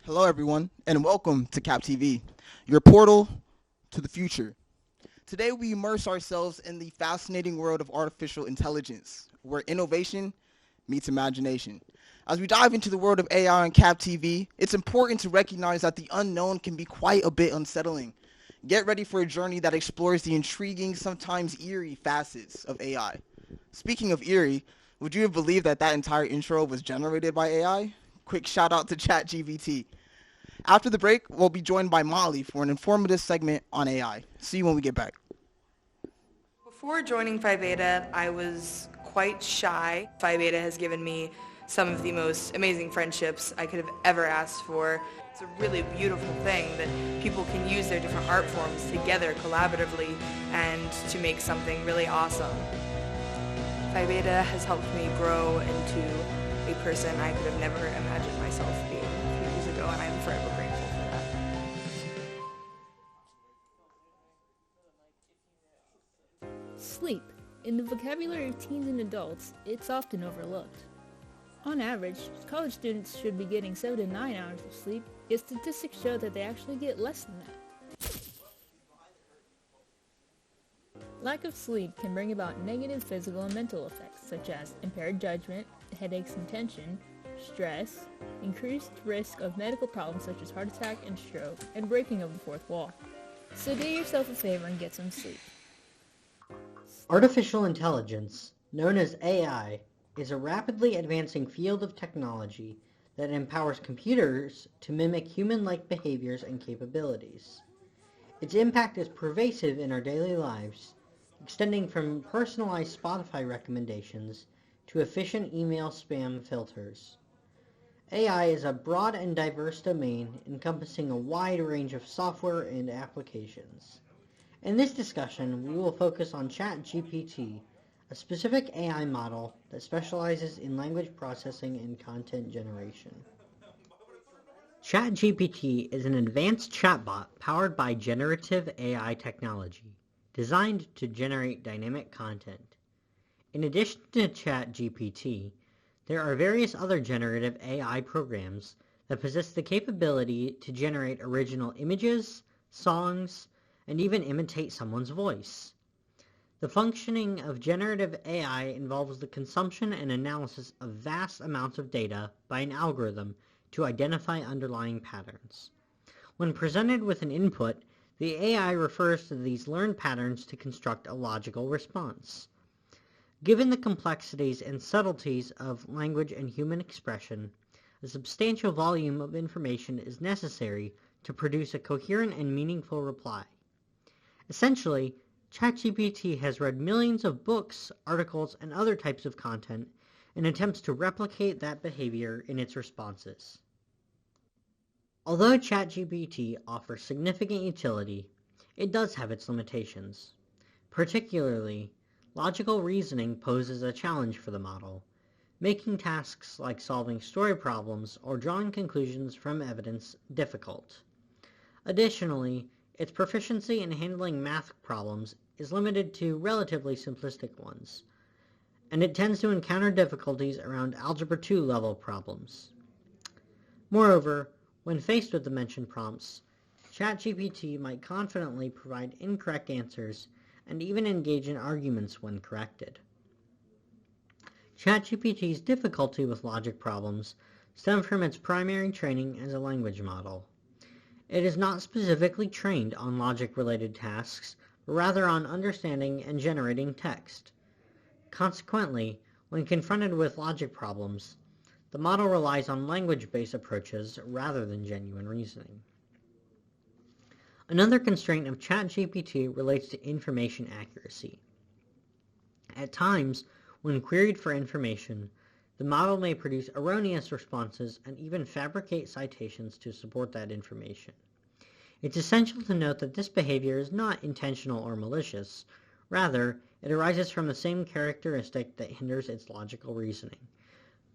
Hello, everyone, and welcome to CapTV, your portal to the future. Today, we immerse ourselves in the fascinating world of artificial intelligence, where innovation meets imagination. As we dive into the world of AI on CapTV, it's important to recognize that the unknown can be quite a bit unsettling. Get ready for a journey that explores the intriguing, sometimes eerie facets of AI. Speaking of eerie, would you have believed that entire intro was generated by AI? Quick shout out to ChatGPT. After the break, we'll be joined by Molly for an informative segment on AI. See you when we get back. Before joining Phi Beta, I was quite shy. Phi Beta has given me some of the most amazing friendships I could have ever asked for. It's a really beautiful thing that people can use their different art forms together collaboratively and to make something really awesome. Phi Beta has helped me grow into a person I could have never imagined myself being a few years ago, and I'm forever grateful for that. Sleep. In the vocabulary of teens and adults, it's often overlooked. On average, college students should be getting 7 to 9 hours of sleep, yet statistics show that they actually get less than that. Lack of sleep can bring about negative physical and mental effects, such as impaired judgment, headaches and tension, stress, increased risk of medical problems such as heart attack and stroke, and breaking of the fourth wall. So do yourself a favor and get some sleep. Artificial intelligence, known as AI, is a rapidly advancing field of technology that empowers computers to mimic human-like behaviors and capabilities. Its impact is pervasive in our daily lives, extending from personalized Spotify recommendations to efficient email spam filters. AI is a broad and diverse domain encompassing a wide range of software and applications. In this discussion, we will focus on ChatGPT, a specific AI model that specializes in language processing and content generation. ChatGPT is an advanced chatbot powered by generative AI technology, designed to generate dynamic content. In addition to ChatGPT, there are various other generative AI programs that possess the capability to generate original images, songs, and even imitate someone's voice. The functioning of generative AI involves the consumption and analysis of vast amounts of data by an algorithm to identify underlying patterns. When presented with an input, the AI refers to these learned patterns to construct a logical response. Given the complexities and subtleties of language and human expression, a substantial volume of information is necessary to produce a coherent and meaningful reply. Essentially, ChatGPT has read millions of books, articles, and other types of content and attempts to replicate that behavior in its responses. Although ChatGPT offers significant utility, it does have its limitations. Particularly, logical reasoning poses a challenge for the model, making tasks like solving story problems or drawing conclusions from evidence difficult. Additionally, its proficiency in handling math problems is limited to relatively simplistic ones, and it tends to encounter difficulties around Algebra 2 level problems. Moreover, when faced with the mentioned prompts, ChatGPT might confidently provide incorrect answers and even engage in arguments when corrected. ChatGPT's difficulty with logic problems stem from its primary training as a language model. It is not specifically trained on logic-related tasks, but rather on understanding and generating text. Consequently, when confronted with logic problems, the model relies on language-based approaches rather than genuine reasoning. Another constraint of ChatGPT relates to information accuracy. At times, when queried for information, the model may produce erroneous responses and even fabricate citations to support that information. It's essential to note that this behavior is not intentional or malicious. Rather, it arises from the same characteristic that hinders its logical reasoning,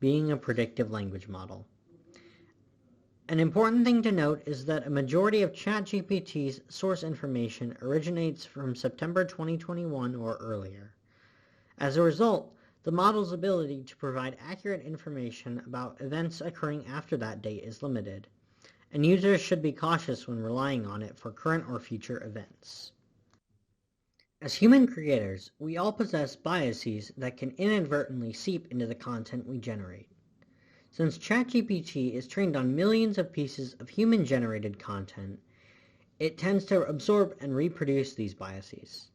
being a predictive language model. An important thing to note is that a majority of ChatGPT's source information originates from September 2021 or earlier. As a result, the model's ability to provide accurate information about events occurring after that date is limited, and users should be cautious when relying on it for current or future events. As human creators, we all possess biases that can inadvertently seep into the content we generate. Since ChatGPT is trained on millions of pieces of human-generated content, it tends to absorb and reproduce these biases.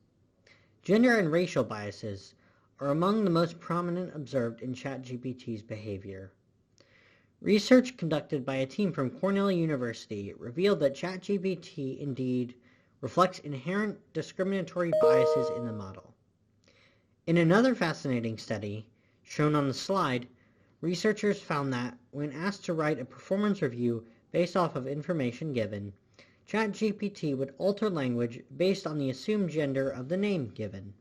Gender and racial biases are among the most prominent observed in ChatGPT's behavior. Research conducted by a team from Cornell University revealed that ChatGPT indeed reflects inherent discriminatory biases in the model. In another fascinating study, shown on the slide, researchers found that when asked to write a performance review based off of information given, ChatGPT would alter language based on the assumed gender of the name given.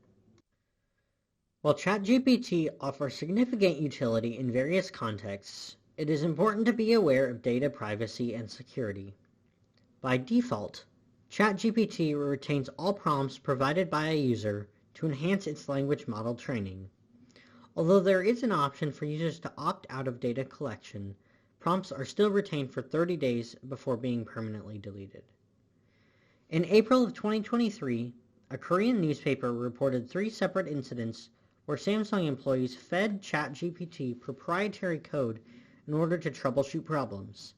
While ChatGPT offers significant utility in various contexts, it is important to be aware of data privacy and security. By default, ChatGPT retains all prompts provided by a user to enhance its language model training. Although there is an option for users to opt out of data collection, prompts are still retained for 30 days before being permanently deleted. In April of 2023, a Korean newspaper reported 3 separate incidents where Samsung employees fed ChatGPT proprietary code in order to troubleshoot problems.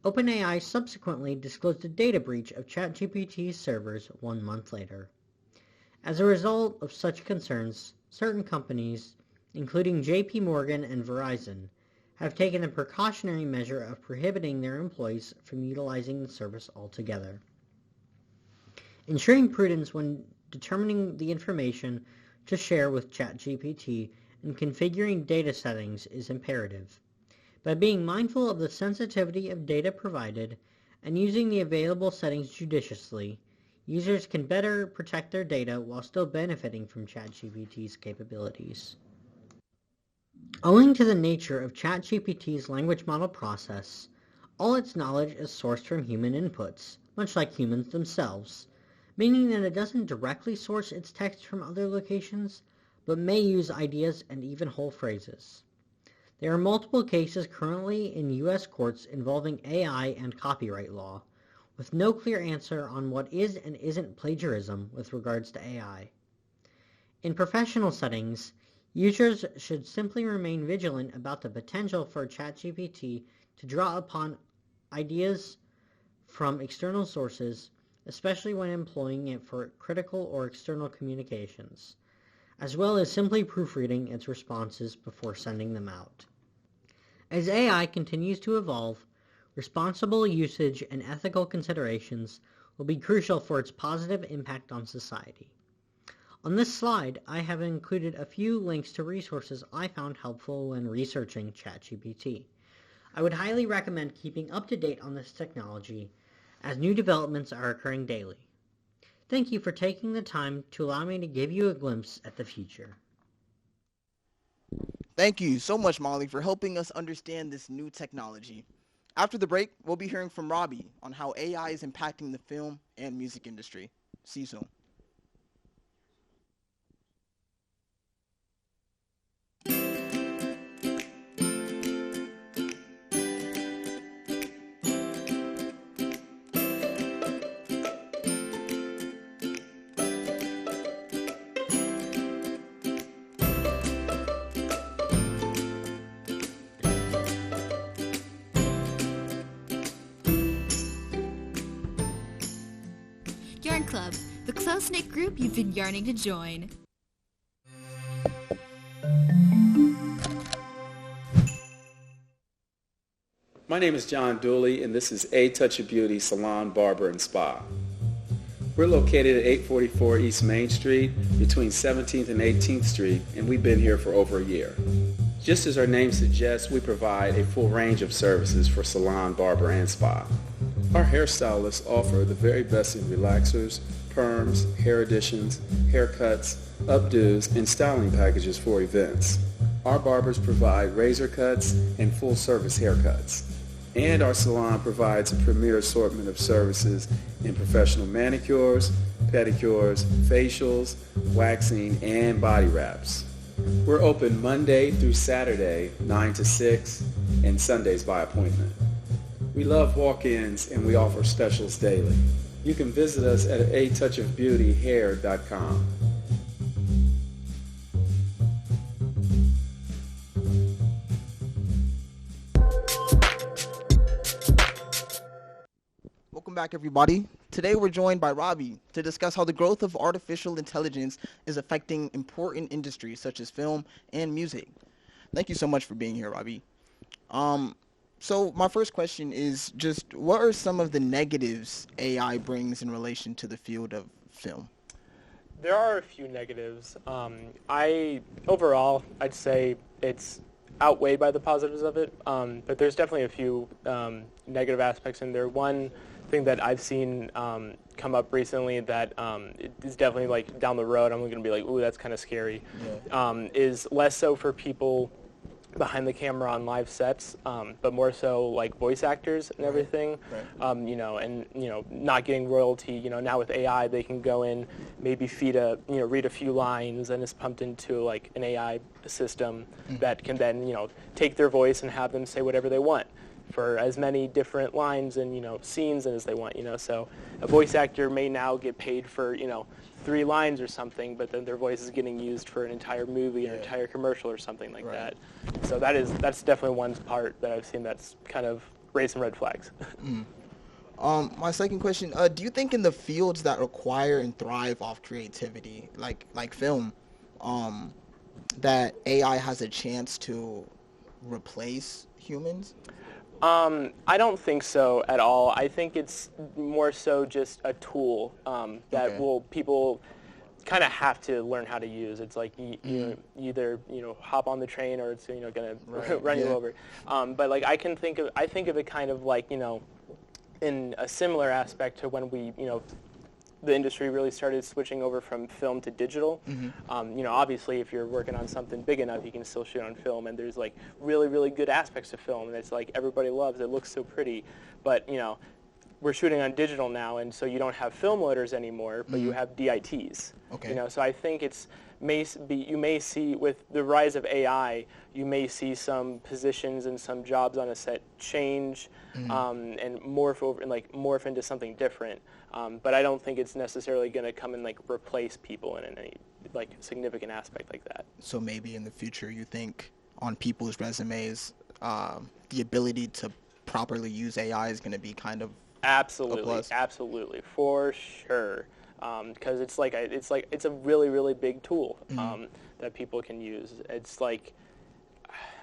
OpenAI subsequently disclosed a data breach of ChatGPT's servers 1 month later. As a result of such concerns, certain companies, including JP Morgan and Verizon, have taken a precautionary measure of prohibiting their employees from utilizing the service altogether. Ensuring prudence when determining the information to share with ChatGPT and configuring data settings is imperative. By being mindful of the sensitivity of data provided and using the available settings judiciously, users can better protect their data while still benefiting from ChatGPT's capabilities. Owing to the nature of ChatGPT's language model process, all its knowledge is sourced from human inputs, much like humans themselves, meaning that it doesn't directly source its text from other locations, but may use ideas and even whole phrases. There are multiple cases currently in U.S. courts involving AI and copyright law, with no clear answer on what is and isn't plagiarism with regards to AI. In professional settings, users should simply remain vigilant about the potential for ChatGPT to draw upon ideas from external sources, especially when employing it for critical or external communications, as well as simply proofreading its responses before sending them out. As AI continues to evolve, responsible usage and ethical considerations will be crucial for its positive impact on society. On this slide, I have included a few links to resources I found helpful when researching ChatGPT. I would highly recommend keeping up to date on this technology, as new developments are occurring daily. Thank you for taking the time to allow me to give you a glimpse at the future. Thank you so much, Molly, for helping us understand this new technology. After the break, we'll be hearing from Robbie on how AI is impacting the film and music industry. See you soon. Yarn Club, the close-knit group you've been yearning to join. My name is John Dooley, and this is A Touch of Beauty Salon, Barber, and Spa. We're located at 844 East Main Street between 17th and 18th Street, and we've been here for over a year. Just as our name suggests, we provide a full range of services for salon, barber, and spa. Our hairstylists offer the very best in relaxers, perms, hair additions, haircuts, updos, and styling packages for events. Our barbers provide razor cuts and full-service haircuts. And our salon provides a premier assortment of services in professional manicures, pedicures, facials, waxing, and body wraps. We're open Monday through Saturday, 9 to 6, and Sundays by appointment. We love walk-ins, and we offer specials daily. You can visit us at atouchofbeautyhair.com. Welcome back, everybody. Today we're joined by Robbie to discuss how the growth of artificial intelligence is affecting important industries such as film and music. Thank you so much for being here, Robbie. So my first question is just, what are some of the negatives AI brings in relation to the field of film? There are a few negatives. Overall, I'd say it's outweighed by the positives of it, but there's definitely a few negative aspects in there. One thing that I've seen come up recently that is definitely like down the road, I'm going to be like, ooh, that's kind of scary, is less so for people behind the camera on live sets, but more so like voice actors and everything, not getting royalty. Now with AI, they can go in, maybe read a few lines, and it's pumped into like an AI system that can then, take their voice and have them say whatever they want for as many different lines and, scenes as they want, So a voice actor may now get paid for, 3 lines or something, but then their voice is getting used for an entire movie or an entire commercial or something like that. So that's definitely one part that I've seen that's kind of raised some red flags. My second question, do you think in the fields that require and thrive off creativity, like film, that AI has a chance to replace humans? I don't think so at all. I think it's more so just a tool that people kind of have to learn how to use. It's like you either hop on the train or it's going to run you over. But like I think of it kind of like in a similar aspect to when we the industry really started switching over from film to digital. Obviously, if you're working on something big enough, you can still shoot on film, and there's like really, really good aspects of film, and it's like everybody loves it. It looks so pretty, but we're shooting on digital now, and so you don't have film loaders anymore, but you have DITs. So I think you may see with the rise of AI, you may see some positions and some jobs on a set change and morph into something different. But I don't think it's necessarily going to come and like replace people in any like significant aspect like that. So maybe in the future, you think on people's resumes, the ability to properly use AI is going to be kind of absolutely for sure. Because it's a really, really big tool that people can use. It's like,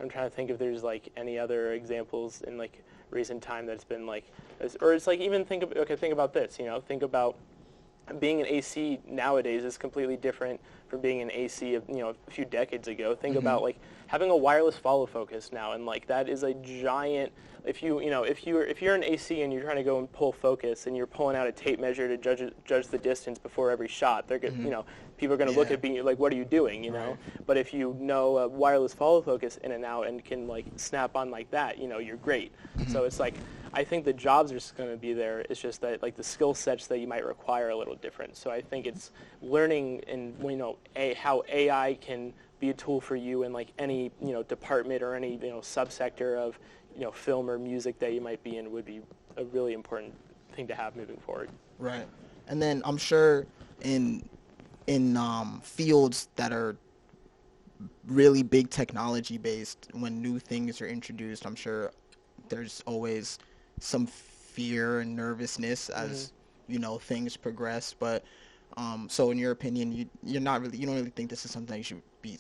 I'm trying to think if there's like any other examples in like recent time that's been like, or it's like even think about this. Think about being an AC nowadays is completely different from being an AC of a few decades ago. Think about like having a wireless follow focus now, and like that is a giant. If you're an AC and you're trying to go and pull focus and you're pulling out a tape measure to judge the distance before every shot, they're people are going to look at being like, what are you doing, But if you know a wireless follow focus in and out and can like snap on like that, you're great. So it's like, I think the jobs are just going to be there. It's just that like the skill sets that you might require are a little different. So I think it's learning and how AI can be a tool for you in like any department or any subsector of film or music that you might be in would be a really important thing to have moving forward. Right. And then I'm sure in fields that are really big technology based, when new things are introduced, I'm sure there's always some fear and nervousness as things progress. But so in your opinion, you don't really think this is something you should be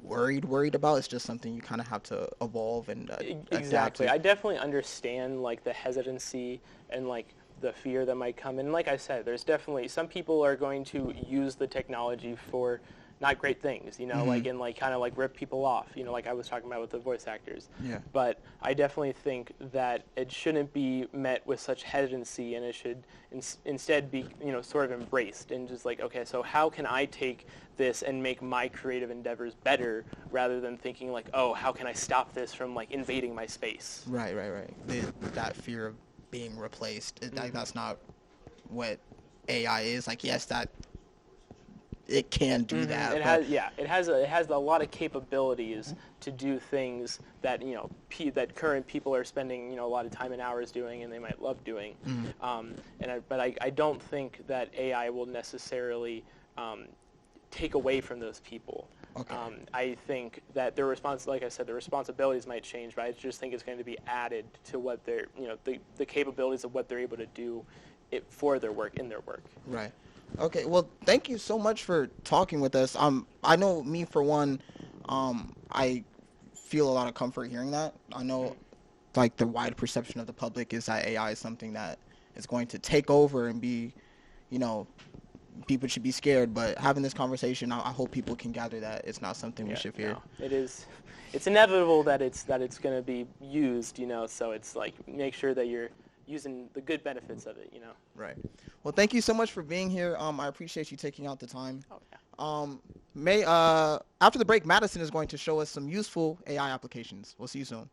worried about? It's just something you kind of have to evolve and adapt to. I definitely understand like the hesitancy and like the fear that might come. And like I said, there's definitely some people are going to use the technology for not great things, like, and like kind of like rip people off, like I was talking about with the voice actors. Yeah. But I definitely think that it shouldn't be met with such hesitancy, and it should instead be, sort of embraced and just like, okay, so how can I take this and make my creative endeavors better, rather than thinking like, oh, how can I stop this from like invading my space? Right. That fear of being replaced, that's not what AI is. Like, yes, that it can do that. It has a lot of capabilities to do things that that current people are spending a lot of time and hours doing, and they might love doing. But I don't think that AI will necessarily take away from those people. Okay. I think that like I said, the responsibilities might change, but I just think it's going to be added to what they're, the capabilities of what they're able to do for their work, in their work. Right. Okay. Well, thank you so much for talking with us. I know, me for one, I feel a lot of comfort hearing that. I know, like, the wide perception of the public is that AI is something that is going to take over and be, people should be scared. But having this conversation, I hope people can gather that it's not something we should fear. No, it is. It's inevitable that it's going to be used. So it's like, make sure that you're using the good benefits of it. Right. Well, thank you so much for being here. I appreciate you taking out the time. Oh, yeah. After the break, Madison is going to show us some useful AI applications. We'll see you soon.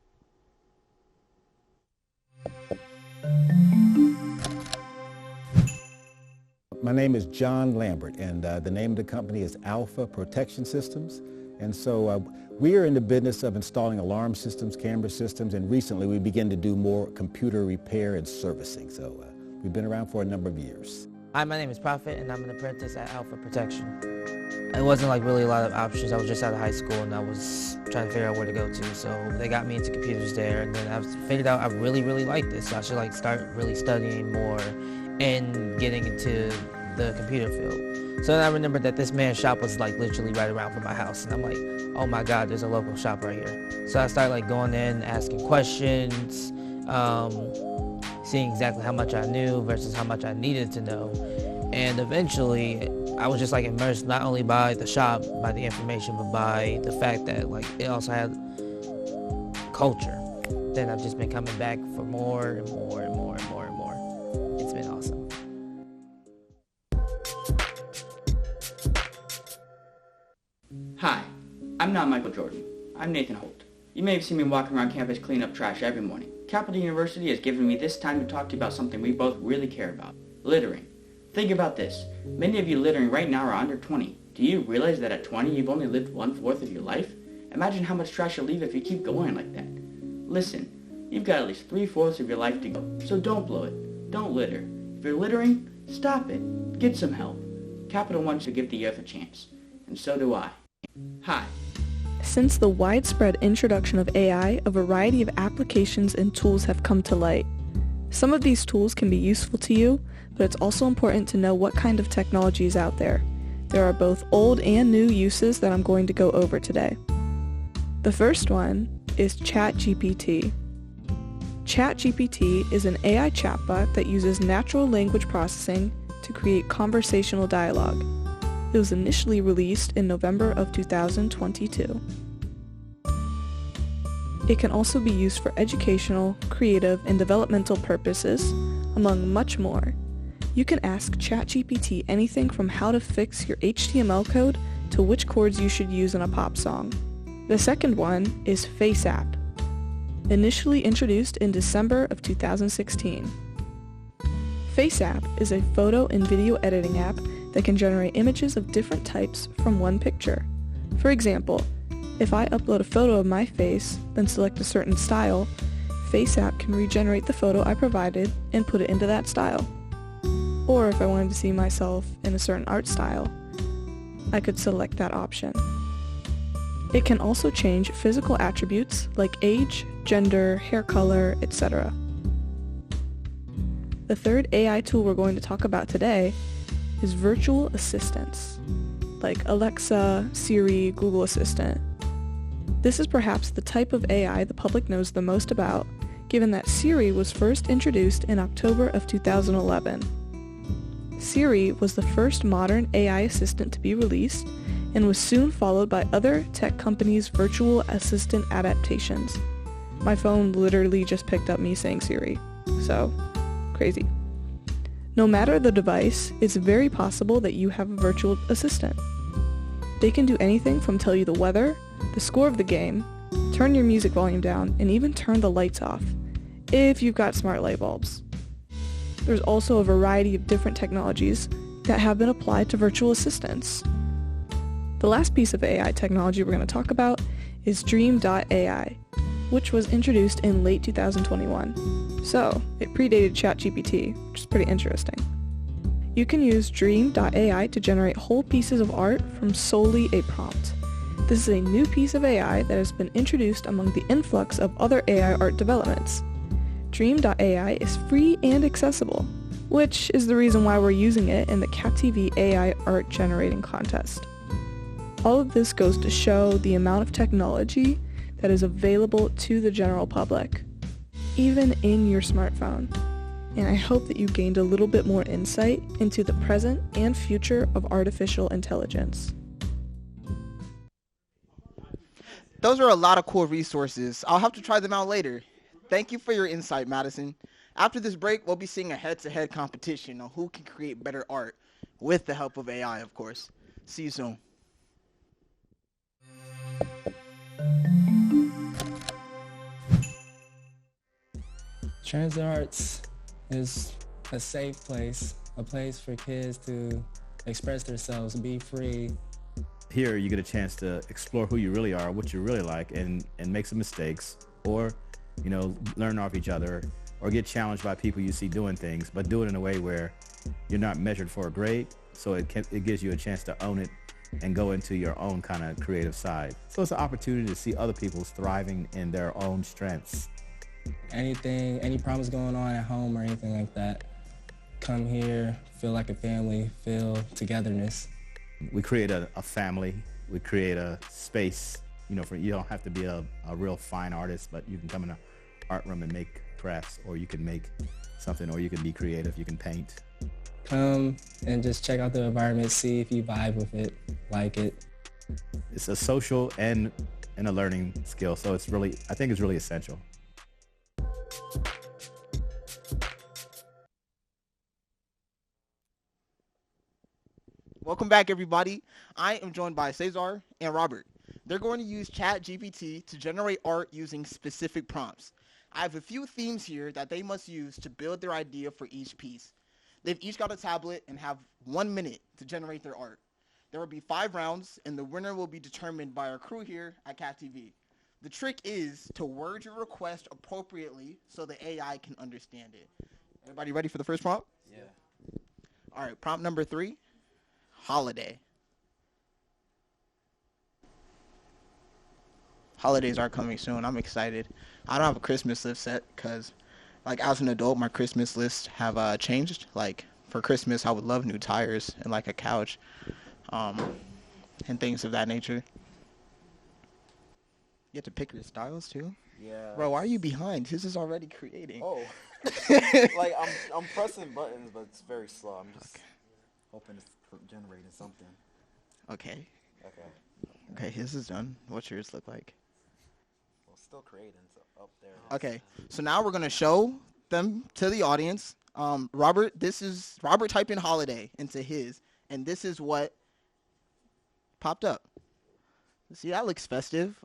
My name is John Lambert, and the name of the company is Alpha Protection Systems. And so we are in the business of installing alarm systems, camera systems, and recently we began to do more computer repair and servicing. So we've been around for a number of years. Hi, my name is Prophet, and I'm an apprentice at Alpha Protection. It wasn't like really a lot of options. I was just out of high school, and I was trying to figure out where to go to. So they got me into computers there, and then I figured out I really, really like this. So I should like start really studying more and getting into the computer field. So then I remembered that this man's shop was like literally right around from my house, and I'm like, oh my God, there's a local shop right here. So I started like going in, asking questions, seeing exactly how much I knew versus how much I needed to know. And eventually I was just like immersed not only by the shop, by the information, but by the fact that like it also had culture. Then I've just been coming back for more and more and more and more and more. It's been awesome. Hi, I'm not Michael Jordan. I'm Nathan Holt. You may have seen me walking around campus cleaning up trash every morning. Capital University has given me this time to talk to you about something we both really care about: littering. Think about this. Many of you littering right now are under 20. Do you realize that at 20 you've only lived 1/4 of your life? Imagine how much trash you'll leave if you keep going like that. Listen, you've got at least 3/4 of your life to go, so don't blow it. Don't litter. If you're littering, stop it. Get some help. Capital wants to give the earth a chance, and so do I. Hi. Since the widespread introduction of AI, a variety of applications and tools have come to light. Some of these tools can be useful to you, but it's also important to know what kind of technology is out there. There are both old and new uses that I'm going to go over today. The first one is ChatGPT. ChatGPT is an AI chatbot that uses natural language processing to create conversational dialogue. It was initially released in November of 2022. It can also be used for educational, creative, and developmental purposes, among much more. You can ask ChatGPT anything from how to fix your HTML code to which chords you should use in a pop song. The second one is FaceApp. Initially introduced in December of 2016. FaceApp is a photo and video editing app that can generate images of different types from one picture. For example, if I upload a photo of my face, then select a certain style, FaceApp can regenerate the photo I provided and put it into that style. Or if I wanted to see myself in a certain art style, I could select that option. It can also change physical attributes like age, gender, hair color, etc. The third AI tool we're going to talk about today is virtual assistants, like Alexa, Siri, Google Assistant. This is perhaps the type of AI the public knows the most about, given that Siri was first introduced in October of 2011. Siri was the first modern AI assistant to be released, and was soon followed by other tech companies' virtual assistant adaptations. My phone literally just picked up me saying Siri, so crazy. No matter the device, it's very possible that you have a virtual assistant. They can do anything from tell you the weather, the score of the game, turn your music volume down, and even turn the lights off, if you've got smart light bulbs. There's also a variety of different technologies that have been applied to virtual assistants. The last piece of AI technology we're going to talk about is Dream.ai, which was introduced in late 2021. So, it predated ChatGPT, which is pretty interesting. You can use Dream.ai to generate whole pieces of art from solely a prompt. This is a new piece of AI that has been introduced among the influx of other AI art developments. Dream.ai is free and accessible, which is the reason why we're using it in the CapTV AI art generating contest. All of this goes to show the amount of technology that is available to the general public, even in your smartphone. And I hope that you gained a little bit more insight into the present and future of artificial intelligence. Those are a lot of cool resources. I'll have to try them out later. Thank you for your insight, Madison. After this break, we'll be seeing a head-to-head competition on who can create better art with the help of AI, of course. See you soon. Transit Arts is a safe place, a place for kids to express themselves, be free. Here you get a chance to explore who you really are, what you really like, and make some mistakes, or learn off each other, or get challenged by people you see doing things, but do it in a way where you're not measured for a grade, so it gives you a chance to own it and go into your own kind of creative side. So it's an opportunity to see other people thriving in their own strengths. Any problems going on at home or anything like that, come here, feel like a family, feel togetherness. We create a family, we create a space, you don't have to be a real fine artist, but you can come in an art room and make crafts, or you can make something, or you can be creative, you can paint. Come and just check out the environment, see if you vibe with it, like it. It's a social and a learning skill, so I think it's really essential. Welcome back, everybody. I am joined by Cesar and Robert. They're going to use ChatGPT to generate art using specific prompts. I have a few themes here that they must use to build their idea for each piece. They've each got a tablet and have 1 minute to generate their art. There will be 5 rounds, and the winner will be determined by our crew here at CapTV. The trick is to word your request appropriately so the AI can understand it. Everybody ready for the first prompt? Yeah. All right, prompt number 3, holiday. Holidays are coming soon. I'm excited. I don't have a Christmas list set because, as an adult, my Christmas lists have changed. For Christmas, I would love new tires and, a couch, and things of that nature. You have to pick your styles, too? Yeah. Bro, why are you behind? His is already creating. Oh. I'm pressing buttons, but it's very slow. I'm just hoping it's generating something. Okay. Okay. Okay, his is done. What's yours look like? Well, still creating, so up there. Okay, so now we're going to show them to the audience. Robert typed in holiday into his, and this is what popped up. See, that looks festive.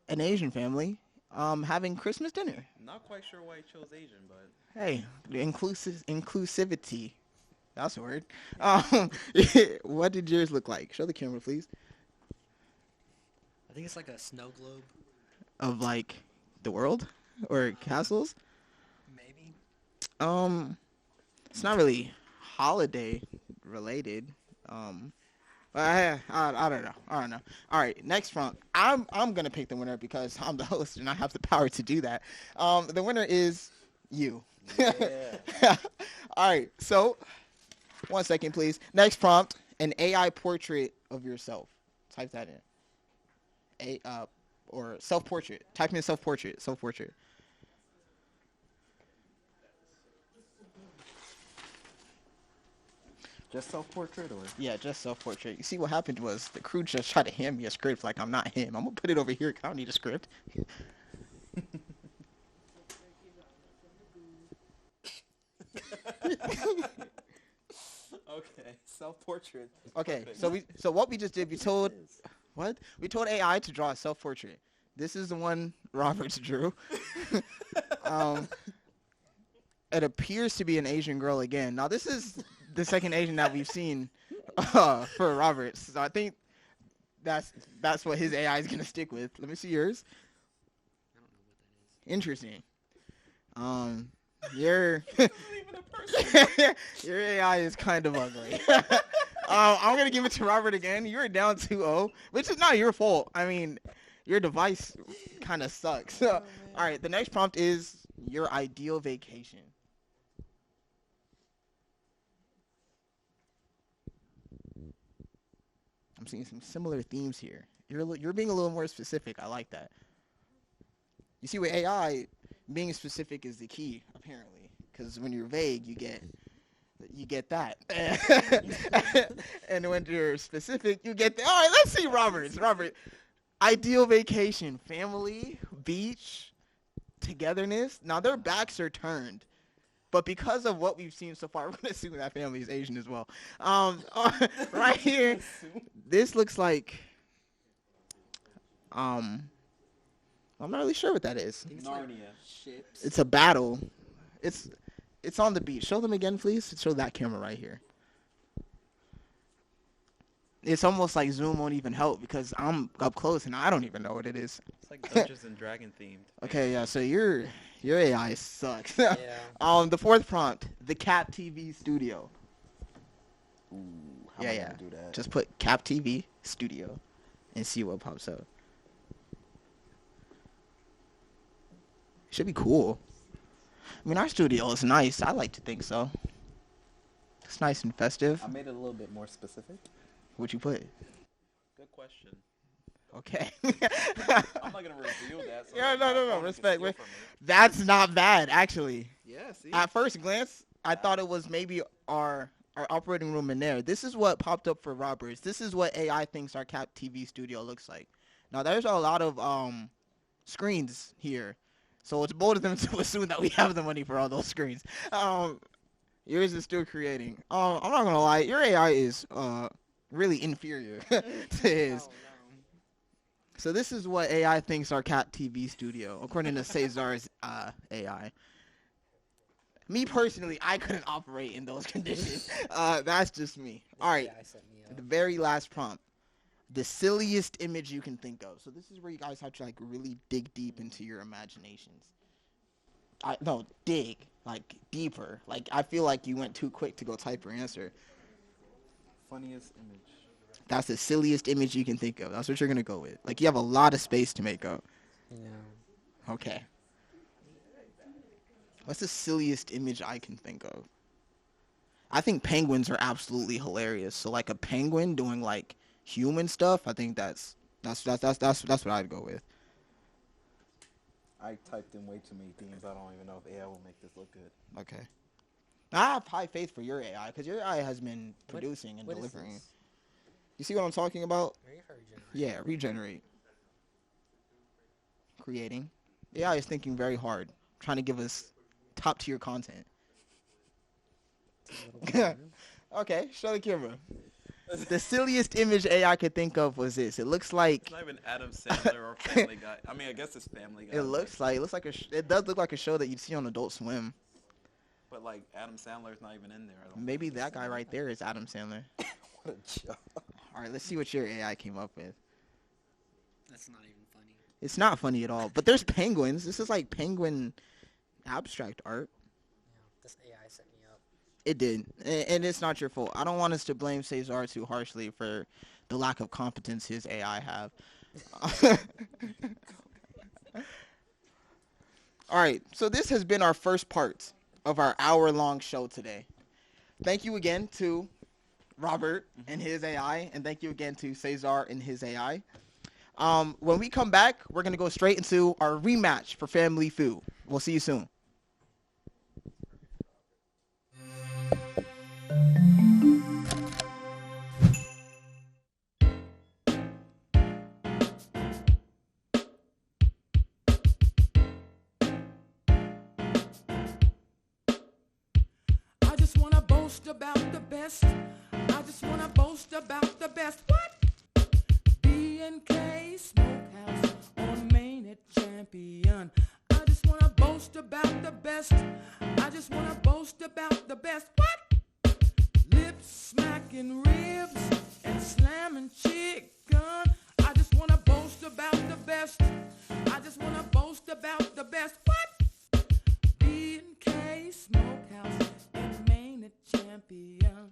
An Asian family having Christmas dinner. Not quite sure why he chose Asian, but hey, the inclusivity. That's a word. What did yours look like? Show the camera, please. I think it's like a snow globe. Of the world or castles? Maybe. It's not really holiday related. I don't know. All right, next prompt. I'm gonna pick the winner because I'm the host and I have the power to do that. The winner is you. Yeah. All right, so 1 second, please. Next prompt: an AI portrait of yourself. Type that in. Or self-portrait. Type in self-portrait. Self-portrait. Just self-portrait or? Yeah, just self-portrait. You see, what happened was the crew just tried to hand me a script like I'm not him. I'm going to put it over here. I don't need a script. Okay, self-portrait. Okay, so what we just did, we told AI to draw a self-portrait. This is the one Roberts drew. It appears to be an Asian girl again. Now this is the second Asian that we've seen for Roberts. So I think that's what his AI is gonna stick with. Let me see yours. Interesting. Your your AI is kind of ugly. I'm gonna give it to Robert again. You're down 2-0, which is not your fault. I mean, your device kind of sucks. All right, the next prompt is your ideal vacation. I'm seeing some similar themes here. You're being a little more specific. I like that. You see, with AI, being specific is the key, apparently, because when you're vague, you get that, and when you're specific, you get that. All right, let's see, Robert. Ideal vacation, family, beach, togetherness. Now their backs are turned, but because of what we've seen so far, we're gonna assume that family is Asian as well. Right here, this looks like I'm not really sure what that is. Narnia. It's a battle. It's on the beach. Show them again, please. Show that camera right here. It's almost like Zoom won't even help because I'm up close and I don't even know what it is. It's like Dungeons and Dragon themed. Okay, yeah. So your AI sucks. Yeah. The fourth prompt, the CapTV Studio. Ooh, how am I gonna do that? Just put CapTV Studio and see what pops up. Should be cool. I mean, our studio is nice. I like to think so. It's nice and festive. I made it a little bit more specific. What'd you put? Good question. Okay. I'm not gonna reveal that. So yeah, no. Respect. That's not bad, actually. Yeah. See. At first glance, I thought it was maybe our operating room in there. This is what popped up for Roberts. This is what AI thinks our CapTV studio looks like. Now, there's a lot of screens here. So it's bold of them to assume that we have the money for all those screens. Yours is still creating. I'm not going to lie. Your AI is really inferior to his. Oh, no. So this is what AI thinks our CapTV studio, according to Cesar's AI. Me personally, I couldn't operate in those conditions. That's just me. All right. The very last prompt. The silliest image you can think of. So this is where you guys have to like really dig deep into your imaginations. Dig like deeper. Like I feel like you went too quick to go type your answer. Funniest image. That's the silliest image you can think of. That's what you're gonna go with. Like you have a lot of space to make up. Yeah. Okay. What's the silliest image I can think of? I think penguins are absolutely hilarious. So like a penguin doing like human stuff, I think that's what I'd go with. I typed in way too many themes. I don't even know if AI will make this look good. Okay. I have high faith for your AI because your AI has been producing and delivering. You see what I'm talking about? Yeah, regenerate. Creating. AI is thinking very hard, trying to give us top tier content. Okay, show the camera. The silliest image AI could think of was this. It looks like it's not even Adam Sandler or Family Guy. I mean, I guess it's Family Guy. It looks like it does look like a show that you'd see on Adult Swim. But like Adam Sandler's not even in there. Maybe that guy right there is Adam Sandler. What a joke. All right, let's see what your AI came up with. That's not even funny. It's not funny at all. But there's penguins. This is like penguin abstract art. Yeah, this AI set me up. It did, and it's not your fault. I don't want us to blame Cesar too harshly for the lack of competence his AI have. All right, so this has been our first part of our hour-long show today. Thank you again to Robert and his AI, and thank you again to Cesar and his AI. When we come back, we're going to go straight into our rematch for Family Feud. We'll see you soon. boast about the best. I just wanna boast about the best. What? B&K Smokehouse on Main at Champion. I just wanna boast about the best. I just wanna boast about the best. What? Lips smacking ribs and slamming chicken. I just wanna boast about the best. I just wanna boast about the best. What? B&K Smokehouse and Main at Champion.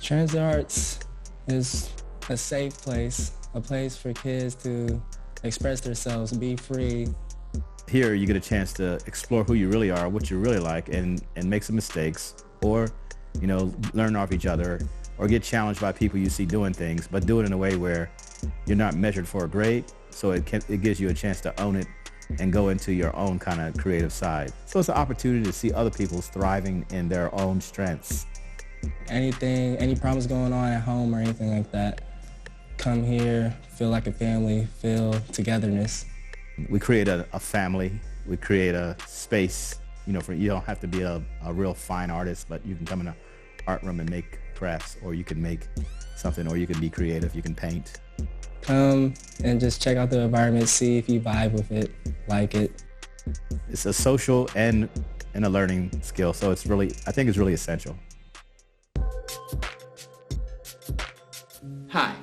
Transit Arts is a safe place, a place for kids to express themselves, be free. Here you get a chance to explore who you really are, what you really like, and make some mistakes, or, you know, learn off each other, or get challenged by people you see doing things, but do it in a way where you're not measured for a grade, so it gives you a chance to own it and go into your own kind of creative side. So it's an opportunity to see other people thriving in their own strengths. Any problems going on at home or anything like that, come here, feel like a family, feel togetherness. We create a family. We create a space, you know, you don't have to be a real fine artist, but you can come in an art room and make crafts, or you can make something, or you can be creative, you can paint. Come and just check out the environment, see if you vibe with it, like it. It's a social and a learning skill, so it's really, I think it's really essential. Hi,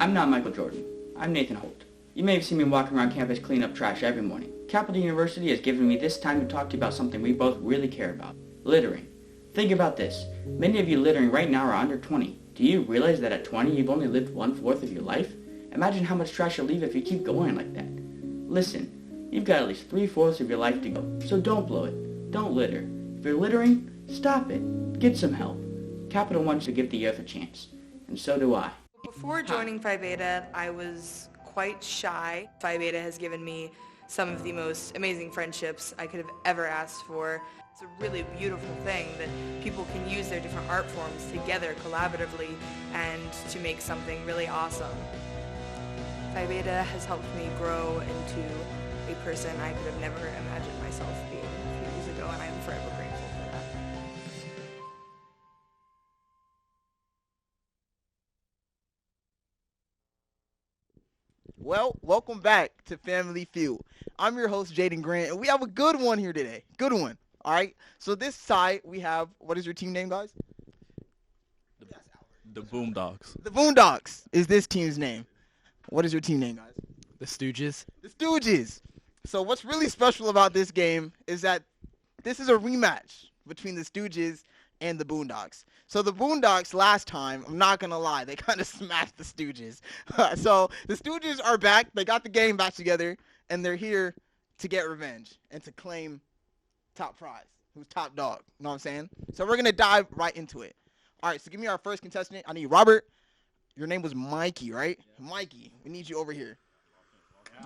I'm not Michael Jordan. I'm Nathan Holt. You may have seen me walking around campus cleaning up trash every morning. Capital University has given me this time to talk to you about something we both really care about, littering. Think about this. Many of you littering right now are under 20. Do you realize that at 20 you've only lived 1/4 of your life? Imagine how much trash you'll leave if you keep going like that. Listen, you've got at least 3/4 of your life to go, so don't blow it. Don't litter. If you're littering, stop it. Get some help. Capital wants to give the earth a chance, and so do I. Before joining Phi Beta, I was quite shy. Phi Beta has given me some of the most amazing friendships I could have ever asked for. It's a really beautiful thing that people can use their different art forms together collaboratively and to make something really awesome. Phi Beta has helped me grow into a person I could have never imagined myself being a few years ago, and I'm forever grateful for that. Well, welcome back to Family Feud. I'm your host, Jaden Grant, and we have a good one here today. Good one. All right. So this side, we have, what is your team name, guys? The Boondocks. The Boondocks is this team's name. What is your team name, guys? The Stooges. The Stooges. So what's really special about this game is that this is a rematch between the Stooges and the Boondocks. So the Boondocks last time, I'm not going to lie, they kind of smashed the Stooges. So the Stooges are back. They got the game back together, and they're here to get revenge and to claim top prize, who's top dog. You know what I'm saying? So we're going to dive right into it. All right, so give me our first contestant. I need Robert. Your name was Mikey, right? Yeah. Mikey, we need you over here.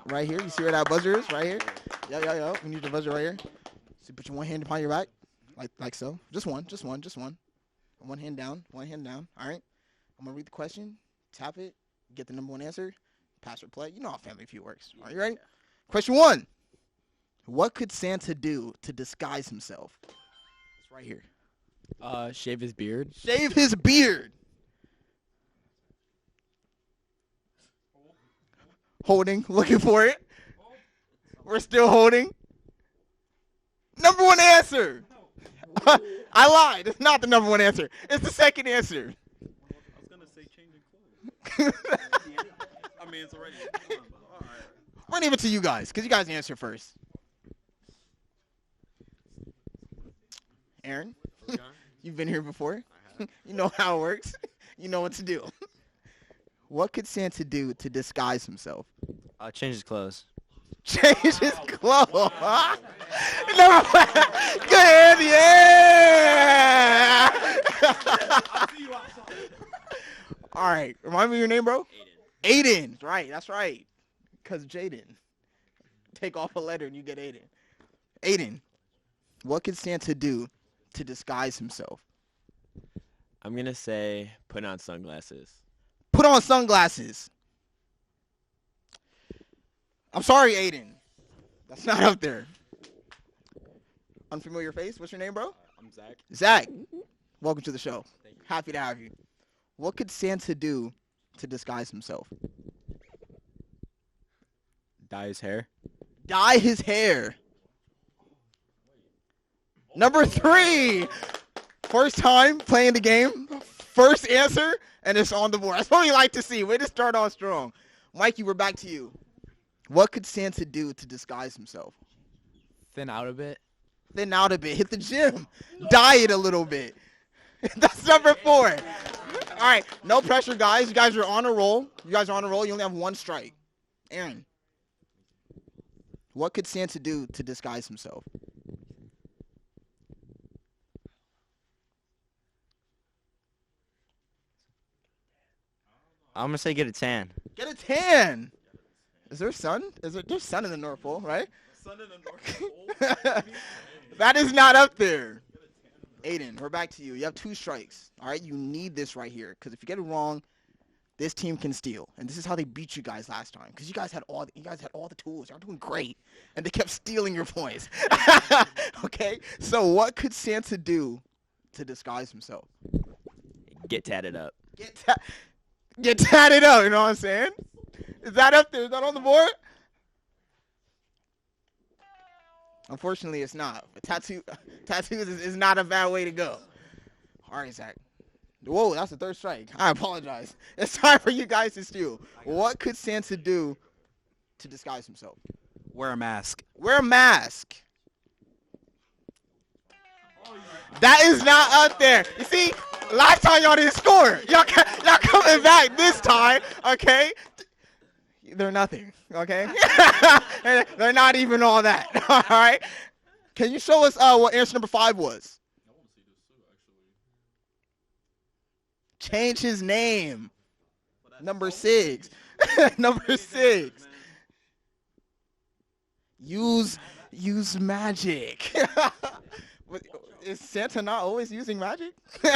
Right here. You see where that buzzer is? Right here. Yo. We need the buzzer right here. So put your one hand behind your back, like so. Just one. One hand down. All right. I'm gonna read the question. Tap it. Get the number one answer. Pass or play. You know how Family Feud works. Are you ready? Yeah. Question 1. What could Santa do to disguise himself? It's right here. Shave his beard. Shave his beard. Holding. Looking for it. We're still holding. Number one answer. I lied. It's not the number one answer. It's the second answer. I was gonna say changing clothes. I mean, it's already. All right. I'm gonna leave it to you guys, because you guys answer first. Aaron, you've been here before. You know how it works. You know what to do. What could Santa do to disguise himself? Change his clothes. Change his clothes. Huh? No. Good hand, yeah. All right. Remind me of your name, bro. Aiden. Right. That's right. Because Jaden. Take off a letter and you get Aiden. Aiden, what could Santa do to disguise himself? I'm going to say put on sunglasses. Put on sunglasses. I'm sorry, Aiden. That's not up there. Unfamiliar face. What's your name, bro? I'm Zach. Zach. Welcome to the show. Happy to have you. What could Santa do to disguise himself? Dye his hair. Dye his hair. Number 3. First time playing the game. First answer, and it's on the board. That's what we like to see. Way to start off strong. Mikey, we're back to you. What could Santa do to disguise himself? Thin out a bit. Thin out a bit. Hit the gym. Diet a little bit. That's number 4. All right. No pressure, guys. You guys are on a roll. You only have one strike. Aaron, what could Santa do to disguise himself? I'm going to say get a tan. Get a tan. Is there sun? There's sun in the North Pole, right? Sun in the North Pole? That is not up there. Aiden, we're back to you. You have 2 strikes. All right, you need this right here, because if you get it wrong, this team can steal. And this is how they beat you guys last time, because you guys had all the tools. You're doing great, and they kept stealing your points. Okay, so what could Santa do to disguise himself? Get tatted up. Get tatted up. You know what I'm saying? Is that up there? Is that on the board? Unfortunately, it's not. But tattoos is not a bad way to go. All right, Zach. Whoa, that's the 3rd strike. I apologize. It's time for you guys to steal. What could Santa do to disguise himself? Wear a mask. Wear a mask. That is not up there. You see, last time y'all didn't score. Y'all coming back this time, okay? They're nothing, okay? They're not even all that, all right? Can you show us what answer number 5 was? Change his name. Number 6. Number 6. Use magic. Is Santa not always using magic? All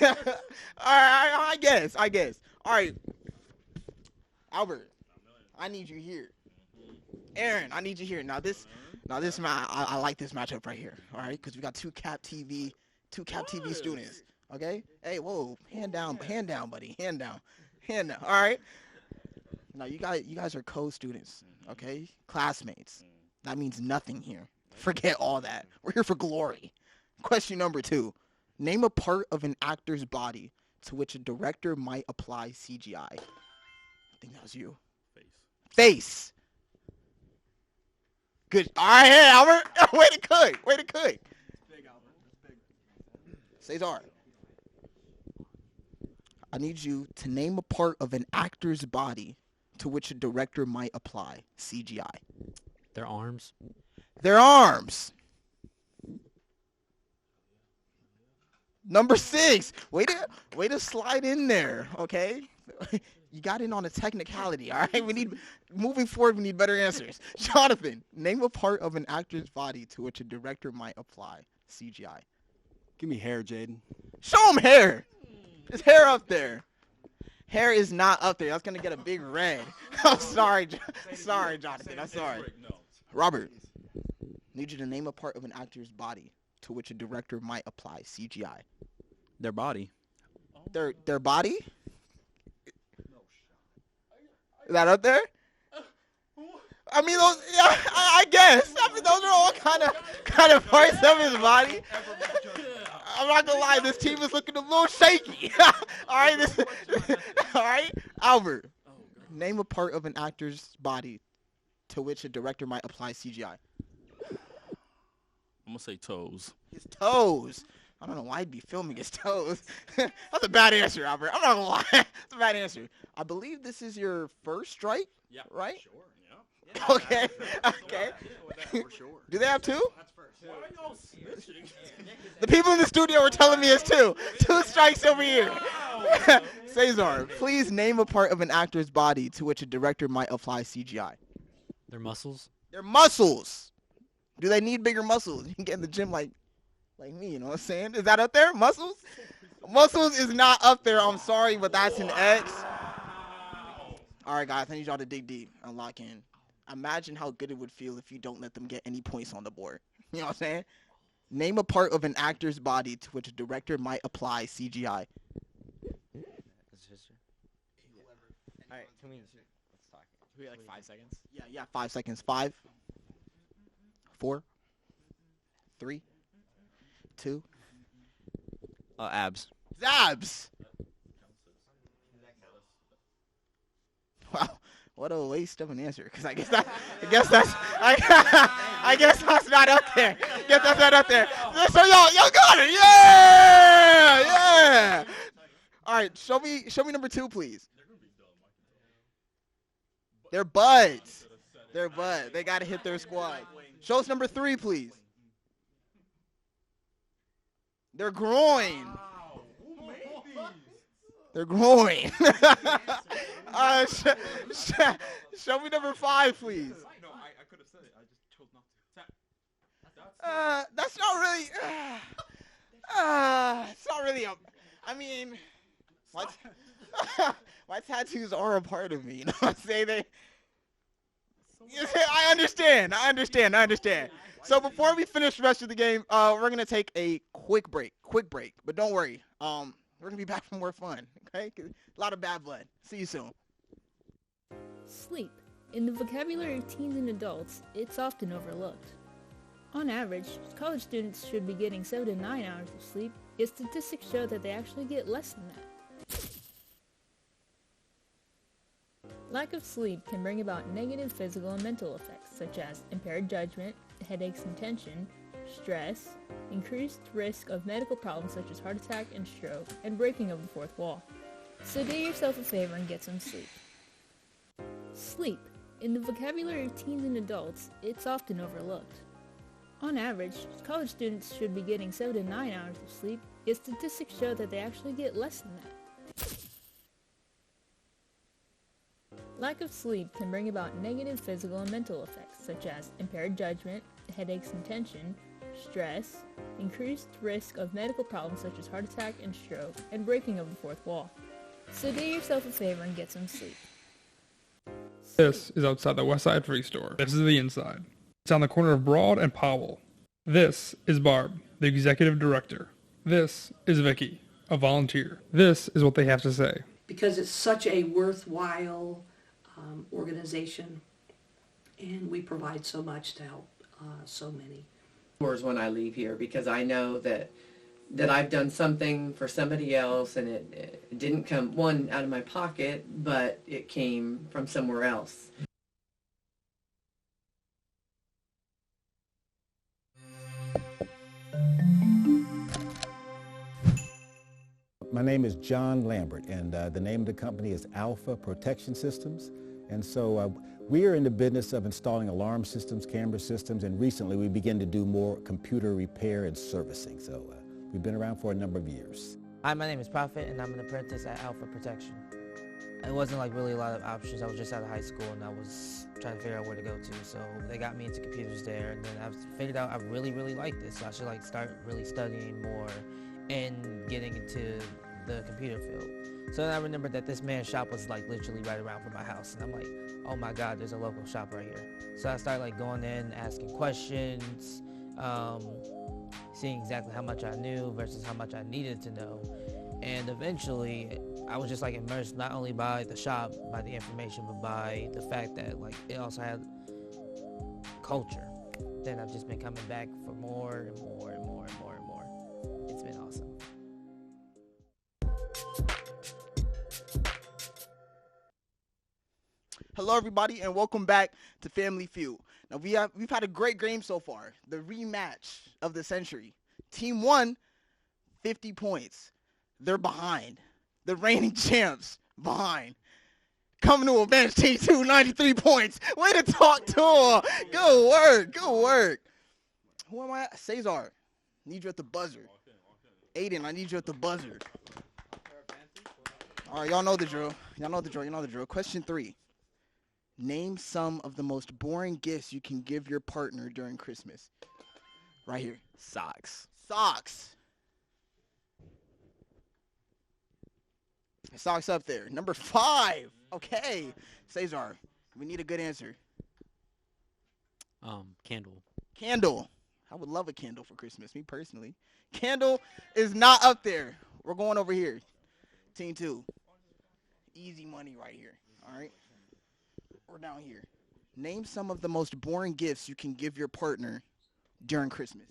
right, I guess. All right, Albert, I need you here. Aaron, I need you here. Now this I like this matchup right here. All right, because we got two CapTV students. Okay. Hey, whoa, hand down, buddy, hand down. All right. Now you guys are co-students. Okay, classmates. That means nothing here. Forget all that. We're here for glory. Question number 2. Name a part of an actor's body to which a director might apply CGI. I think that was you. Face. Good. All right, hey, Albert. Way to cook. Big, Albert. Cesar. I need you to name a part of an actor's body to which a director might apply CGI. Their arms. Number 6. Way to slide in there, okay? You got in on a technicality, all right? Moving forward, we need better answers. Jonathan, name a part of an actor's body to which a director might apply CGI. Give me hair, Jaden. Show him hair. There's hair up there. Hair is not up there. That's going to get a big red. I'm sorry. Sorry, Jonathan. I'm sorry. Robert, need you to name a part of an actor's body to which a director might apply CGI. Their body. Their body? Is that up there? I mean, those, yeah, I guess. I mean, those are all kind of parts of his body. I'm not gonna lie, this team is looking a little shaky. All right, all right, Albert. Name a part of an actor's body to which a director might apply CGI. I'm gonna say toes. His toes. I don't know why he'd be filming his toes. That's a bad answer, Albert. I'm not gonna lie. That's a bad answer. I believe this is your first strike. Yeah. Right? Sure. Yeah. Okay. Okay. For sure. Do they have two? That's first. Why are y'all snitching? The people in the studio were telling me it's two. 2 strikes over here. Cesar, please name a part of an actor's body to which a director might apply CGI. Their muscles. Their muscles. Do they need bigger muscles? You can get in the gym like me, you know what I'm saying? Is that up there? Muscles? Muscles is not up there. I'm sorry, but that's an X. All right, guys, I need y'all to dig deep and lock in. Imagine how good it would feel if you don't let them get any points on the board. You know what I'm saying? Name a part of an actor's body to which a director might apply CGI. All right, 2 minutes. Let's talk. We got like 5 seconds. Yeah, 5 seconds. 5, 4, 3, 2. Abs. Zabs. Wow, what a waste of an answer. Because I guess that's not up there. Guess that's not up there. So y'all got it. Yeah. All right, show me number 2, please. Their buds. They gotta hit their squad. Show us number 3, please. Their groin. Their groin. Show me number 5, please. No, I could have said it. I just chose not to. That's not really. It's not really a. I mean, my tattoos are a part of me. You know what I'm saying? I understand. So before we finish the rest of the game, we're gonna take a quick break. But don't worry. We're gonna be back for more fun. Okay? A lot of bad blood. See you soon. Sleep. In the vocabulary of teens and adults, it's often overlooked. On average, college students should be getting 7 to 9 hours of sleep, yet statistics show that they actually get less than that. Lack of sleep can bring about negative physical and mental effects, such as impaired judgment, headaches and tension, stress, increased risk of medical problems such as heart attack and stroke, and breaking of the fourth wall. So do yourself a favor and get some sleep. Sleep. In the vocabulary of teens and adults, it's often overlooked. On average, college students should be getting 7 to 9 hours of sleep, yet statistics show that they actually get less than that. Lack of sleep can bring about negative physical and mental effects, such as impaired judgment, headaches and tension, stress, increased risk of medical problems such as heart attack and stroke, and breaking of the fourth wall. So do yourself a favor and get some sleep. This is outside the Westside Free Store. This is the inside. It's on the corner of Broad and Powell. This is Barb, the executive director. This is Vicky, a volunteer. This is what they have to say. Because it's such a worthwhile organization, and we provide so much to help so many. When I leave here, because I know that I've done something for somebody else, and it didn't come, one, out of my pocket, but it came from somewhere else. My name is John Lambert, and the name of the company is Alpha Protection Systems. And so we are in the business of installing alarm systems, camera systems, and recently we began to do more computer repair and servicing. So we've been around for a number of years. Hi, my name is Prophet, and I'm an apprentice at Alpha Protection. It wasn't like really a lot of options. I was just out of high school and I was trying to figure out where to go to. So they got me into computers there, and then I figured out I really, really like this. So I should like start really studying more and getting into the computer field. So then I remembered that this man's shop was like literally right around from my house, and I'm like, oh my God, there's a local shop right here. So I started like going in, asking questions, seeing exactly how much I knew versus how much I needed to know. And eventually I was just like immersed not only by the shop, by the information, but by the fact that like it also had culture. Then I've just been coming back for more and more and more and more and more. It's been awesome. Hello, everybody, and welcome back to Family Feud. Now we've had a great game so far, the rematch of the century. Team 1, 50 points. They're behind. The reigning champs behind. Coming to a bench, Team 2, 93 points. Way to talk to him. Good work. Good work. Who am I? Cesar. Need you at the buzzer. Aiden, I need you at the buzzer. All right, y'all know the drill. Y'all know the drill. You know the drill. Question 3. Name some of the most boring gifts you can give your partner during Christmas. Right here. Socks. Socks. Socks up there. Number 5. Okay. Cesar, we need a good answer. Candle. Candle. I would love a candle for Christmas, me personally. Candle is not up there. We're going over here. Team 2. Easy money right here. All right. We're down here. Name some of the most boring gifts you can give your partner during Christmas.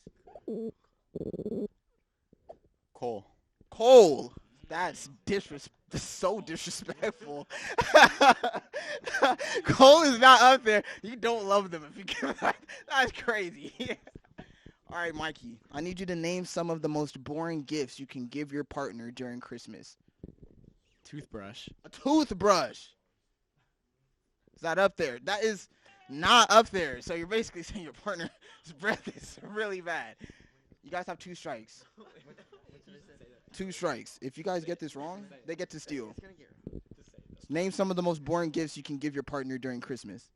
Coal. Coal. That's so disrespectful. Coal is not up there. You don't love them if you give that. That's crazy. All right, Mikey. I need you to name some of the most boring gifts you can give your partner during Christmas. Toothbrush. A toothbrush. Is that up there? That is not up there. So you're basically saying your partner's breath is really bad. You guys have 2 strikes. 2 strikes. If you guys get this wrong, they get to steal. Name some of the most boring gifts you can give your partner during Christmas.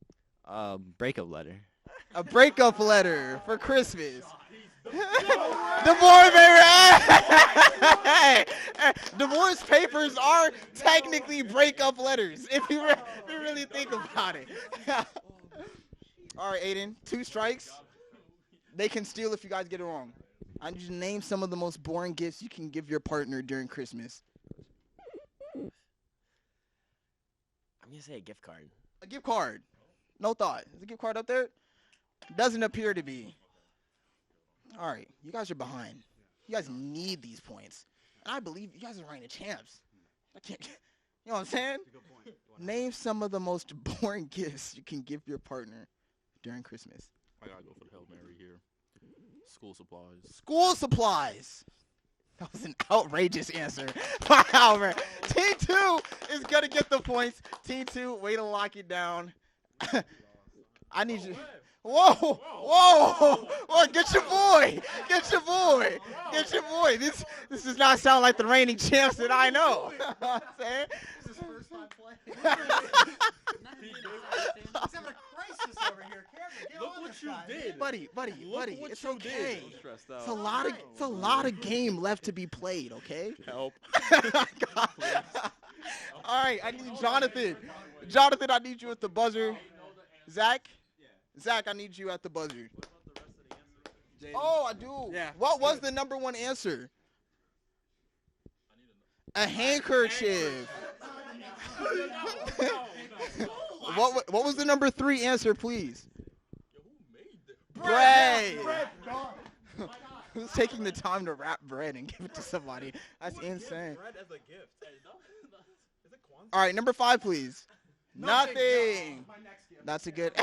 Breakup letter. A breakup letter for Christmas. Divorce paper. Divorce papers are technically breakup letters if you really think about it. All right, Aiden, 2 strikes. They can steal if you guys get it wrong. I need you to name some of the most boring gifts you can give your partner during Christmas. I'm going to say a gift card. A gift card. No thought. Is the gift card up there? Doesn't appear to be. All right, you guys are behind. You guys need these points. And I believe you guys are reigning champs. You know what I'm saying? Name some of the most boring gifts you can give your partner during Christmas. I gotta go for the Hail Mary here. School supplies. School supplies. That was an outrageous answer. Wow, man. Team 2 is going to get the points. Team 2, way to lock it down. I need you. Whoa, whoa, whoa, get your boy. Get your boy. Get your boy. This does not sound like the reigning champs that I know. You know what I'm saying? This is his first time playing. He's having a crisis over here. Cameron, get Look on what this you guy, did. man. Buddy, What it's you okay. did. I'm stressed out. It's a lot of game left to be played, okay? Help. All right, I need Jonathan. Jonathan, I need you at the buzzer. Zach, I need you at the buzzer. Oh, I do. Yeah. What was the number 1 answer? A handkerchief. What was the number 3 answer, please? Bread. Who's taking the time to wrap bread and give it to somebody? That's insane. Bread as a gift. All right, number 5, please. Nothing. That's a good.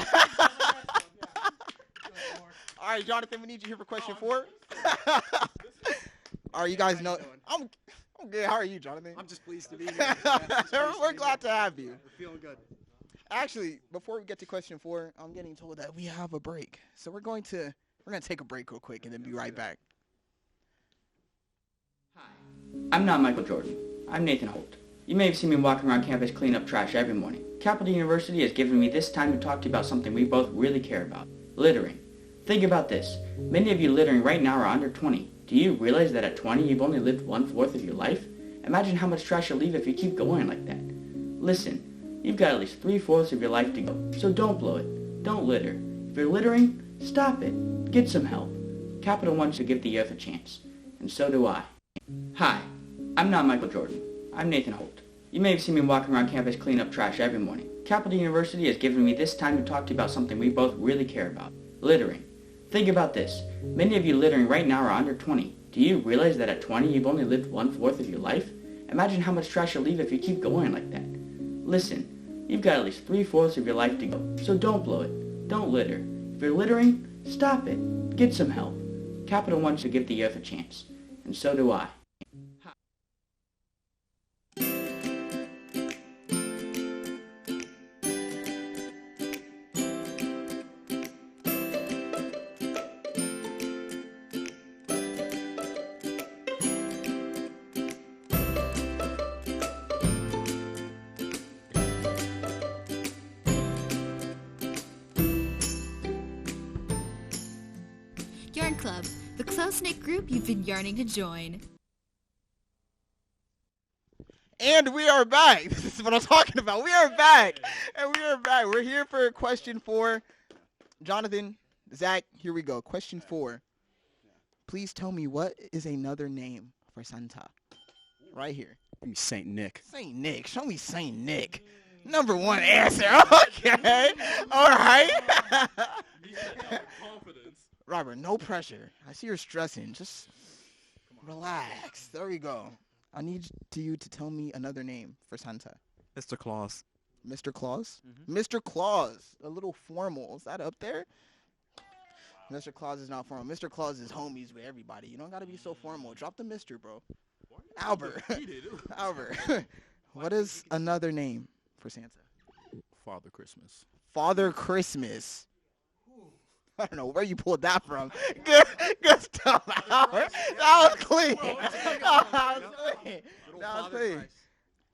All right, Jonathan, we need you here for question 4. All right, you guys know. I'm good. How are you, Jonathan? I'm just pleased to be here. We're glad to have you. We're feeling good. Actually, before we get to question 4, I'm getting told that we have a break. So we're going to take a break real quick and then be right back. I'm not Michael Jordan. I'm Nathan Holt. You may have seen me walking around campus cleaning up trash every morning. Capital University has given me this time to talk to you about something we both really care about. Littering. Think about this. Many of you littering right now are under 20. Do you realize that at 20 you've only lived 1/4 of your life? Imagine how much trash you'll leave if you keep going like that. Listen, you've got at least 3/4 of your life to go, so don't blow it. Don't litter. If you're littering, stop it. Get some help. Capital wants to give the earth a chance, and so do I. Hi, I'm not Michael Jordan. I'm Nathan Holt. You may have seen me walking around campus cleaning up trash every morning. Capital University has given me this time to talk to you about something we both really care about. Littering. Think about this. Many of you littering right now are under 20. Do you realize that at 20 you've only lived 1/4 of your life? Imagine how much trash you'll leave if you keep going like that. Listen, you've got at least 3/4 of your life to go, so don't blow it. Don't litter. If you're littering, stop it. Get some help. Capital wants to give the earth a chance, and so do I. Yarn Club, the close-knit group you've been yearning to join. And we are back. This is what I'm talking about. We are back. And we are back. We're here for question 4. Jonathan, Zach, here we go. Question 4. Please tell me, what is another name for Santa? Right here. Give me Saint Nick. Saint Nick. Show me Saint Nick. Number 1 answer. Okay. All right. Robert, no pressure. I see you're stressing. Just relax. There we go. I need you to tell me another name for Santa. Mr. Claus. Mr. Claus? Mm-hmm. Mr. Claus. A little formal. Is that up there? Wow. Mr. Claus is not formal. Mr. Claus is homies with everybody. You don't got to be so formal. Drop the Mr., bro. Albert. Albert. What is another name for Santa? Father Christmas. Father Christmas. I don't know where you pulled that from. Good stuff, Albert. That was clean. That was clean.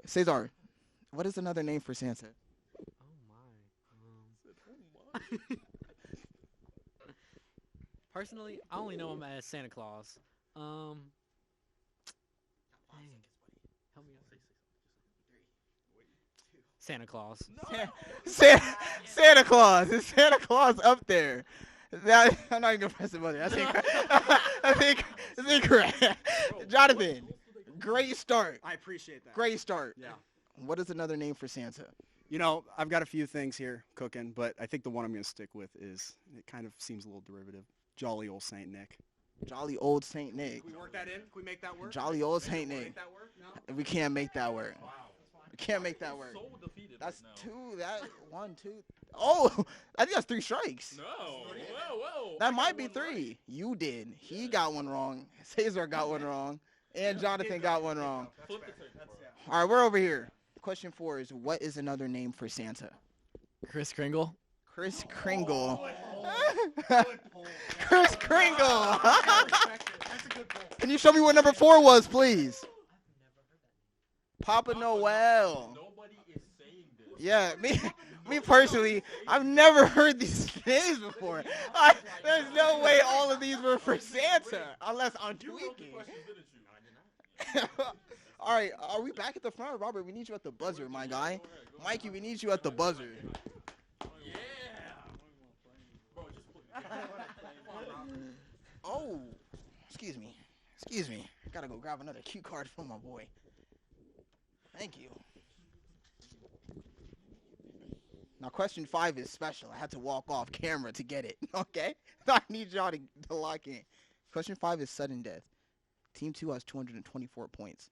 Cesar, what is another name for Santa? Personally, I only know him as Santa Claus. Help me out. Santa Claus. Santa Claus. Is Santa Claus up there? I'm not even gonna press the button. I think it's incorrect. Jonathan, great start. I appreciate that. Great start. Yeah. What is another name for Santa? You know, I've got a few things here cooking, but I think the one I'm going to stick with is, it kind of seems a little derivative, jolly old Saint Nick. Jolly old Saint Nick. Can we work that in? Can we make that work? Jolly old Saint Nick. We can't make that work. Wow. We can't make that work. That's two. That 1, 2. Oh, I think that's 3 strikes. No. Whoa. That might be 3. You did. He got one wrong. Cesar got one wrong. And Jonathan got one wrong. All right, we're over here. Question 4 is, what is another name for Santa? Kris Kringle. Kris Kringle. Kris Kringle. Can you show me what number 4 was, please? Papa Noel. Nobody is saying this. Yeah, me personally, I've never heard these names before. There's no way all of these were for Santa, unless I'm tweaking. All right, are we back at the front? Robert, we need you at the buzzer, my guy. Mikey, we need you at the buzzer. Oh, excuse me. I gotta go grab another cue card for my boy. Thank you. Now, question 5 is special. I had to walk off camera to get it, okay? I need y'all to lock in. Question 5 is sudden death. Team 2 has 224 points.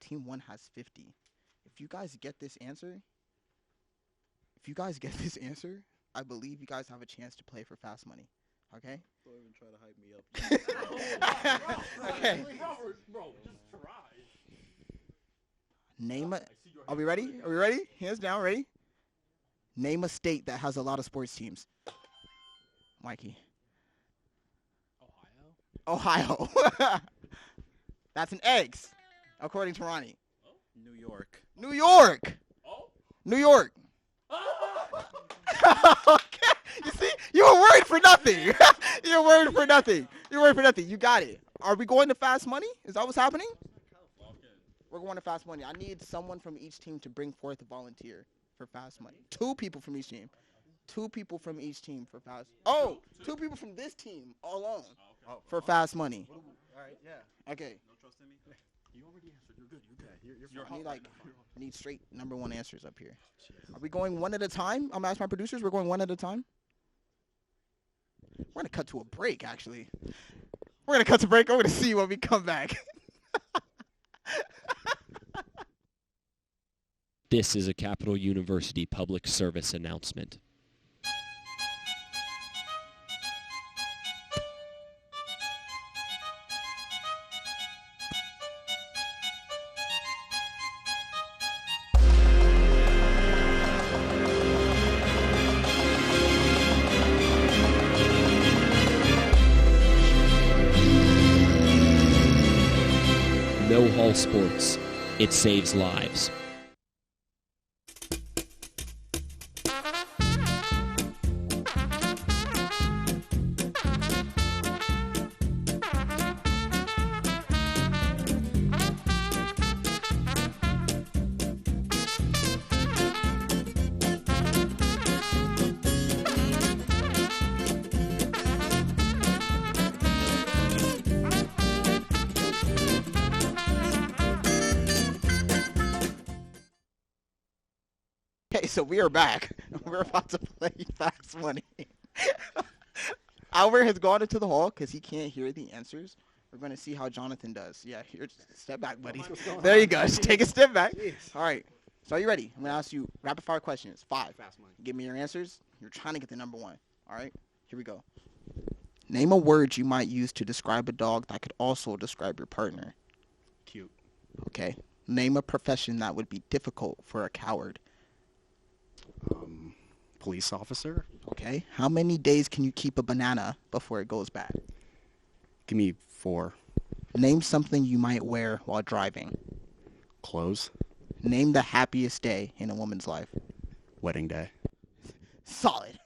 Team 1 has 50. If you guys get this answer, I believe you guys have a chance to play for fast money, okay? Don't even try to hype me up. Okay. Bro, just try. Name a... Are we ready? Hands down, ready? Name a state that has a lot of sports teams. Mikey. Ohio. That's an X, according to Ronnie. New York. New York. New York. Okay. You see, you were worried for nothing. You were worried for nothing. You were worried for nothing. You got it. Are we going to Fast Money? Is that what's happening? We're going to Fast Money. I need someone from each team to bring forth a volunteer for Fast Money. 2 people from each team. 2 people from each team for Fast. Oh, 2 people from this team alone for Fast Money. All right, yeah. Okay. No trust in me? You already answered. You're good. You're good. You're I need straight number 1 answers up here. Are we going one at a time? I'm asking my producers. We're going one at a time. We're gonna cut to a break. Actually, we're gonna cut to break. We're gonna see when we come back. This is a Capital University public service announcement. No Hall Sports. It saves lives. Okay, so we are back. We're about to play Fast Money. Albert has gone into the hall because he can't hear the answers. We're going to see how Jonathan does. Yeah, here, step back, buddy. There you go. Just take a step back. All right. So are you ready? I'm going to ask you rapid fire questions. 5. Fast Money. Give me your answers. You're trying to get the number 1. All right. Here we go. Name a word you might use to describe a dog that could also describe your partner. Cute. Okay. Name a profession that would be difficult for a coward. Police officer. Okay. How many days can you keep a banana before it goes bad? Give me 4. Name something you might wear while driving. Clothes. Name the happiest day in a woman's life. Wedding day. Solid.